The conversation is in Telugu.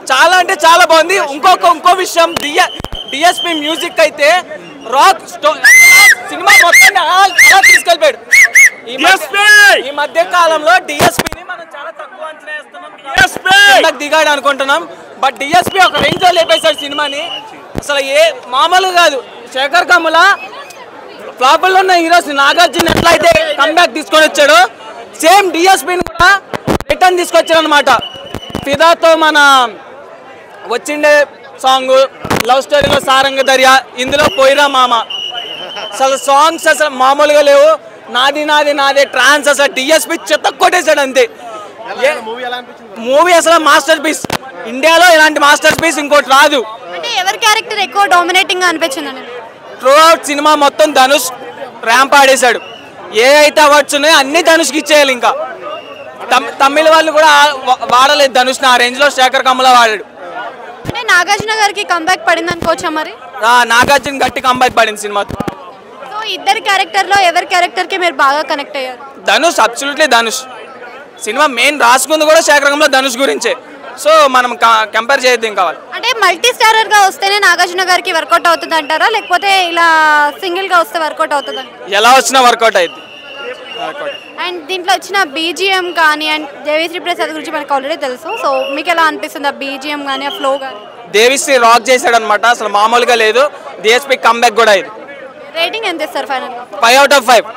చాలా అంటే చాలా బాగుంది. ఇంకో విషయం డిఎస్పి మ్యూజిక్ అయితే రాక్ సినిమా మొత్తాన్ని అలా తీసుకెళ్ళిపోయాడు. ఈ మధ్య కాలంలో డిఎస్పిని మనం చాలా తక్కువ అంచనా వేస్తున్నాం, దిగాడు అనుకుంటున్నాం. బట్ డిఎస్పి ఒక రేంజ్ లో లేపేశాడు సినిమాని. అసలు మామూలు కాదు. శేఖర్ కమ్ముల ఫ్లాపుల్లో ఉన్న హీరోస్ నాగార్జున ఎట్లయితే కంబ్యాక్ తీసుకొని వచ్చాడు, సేమ్ డిఎస్పిని కూడా రిటర్న్ తీసుకొచ్చాడు అనమాట. ఫిదాతో మన వచ్చిండే సాంగ్ లవ్ స్టోరీలో సారంగ దర్యా, ఇందులో పోయిరా మామ. అసలు సాంగ్స్ అసలు మామూలుగా లేవు. నాది నాది నాదే ట్రాన్స్ అసలు డిఎస్పి చెత్త కొట్టేశాడు అంతే. మూవీ అసలు మాస్టర్ పీస్. ఇండియాలో ఇలాంటి మాస్టర్ పీస్ ఇంకోటి రాదు. అంటే ఎవరి క్యారెక్టర్ ఎక్కువ డామినేటింగ్ గా అనిపించింది? త్రూ అవుట్ సినిమా మొత్తం ధనుష్ ర్యాంప్ ఆడేశాడు. ఏ అయితే అవార్డ్స్ ఉన్నాయో అన్ని ధనుష్కి ఇచ్చేయాలి. ఇంకా తమిళ వాళ్ళు కూడా వాడలేదు ధనుష్ని ఆ రేంజ్ లో శేఖర్ కమ్ముల వాడాడు. అంటే నాగార్జున గారికి కంబ్యాక్ పడింది అనుకోవచ్చా మరి? నాగార్జున గట్టి కంబ్యాక్ పడింది సినిమాతో. సో ఇద్దరి క్యారెక్టర్ లో ఎవరి క్యారెక్టర్ కి మీరు బాగా కనెక్ట్ అయ్యారు? Dhanush, absolutely Dhanush. Cinema main రాసుకుంది కూడా శేఖర్ కమ్ముల ధనుష్ గురించే. సో మనం కంపేర్ చేయొద్దు ఇంకా. అంటే మల్టీ స్టారర్ గా వస్తేనే నాగార్జున గారికి వర్కౌట్ అవుతుంది అంటారా, లేకపోతే ఇలా సింగిల్ గా వస్తే వర్కౌట్ అవుతుంది? ఎలా వచ్చినా వర్కౌట్ అయింది. అండ్ దీంట్లో వచ్చిన బీజిఎం కానీ అండ్ దేవిశ్రీ ప్రసాద్ గురించి మనకు ఆల్రెడీ తెలుసు. సో మీకు ఎలా అనిపిస్తుంది ఆ బీజిఎం కానీ ఆ ఫ్లో కానీ? దేవిశ్రీ రాక్ చేశాడు అనమాట, అసలు మామూలుగా లేదు. డిఎస్పి కంబ్యాక్ కూడా ఇది. రేటింగ్ ఎంత ఇస్తారు ఫైనల్? 5 out of 5.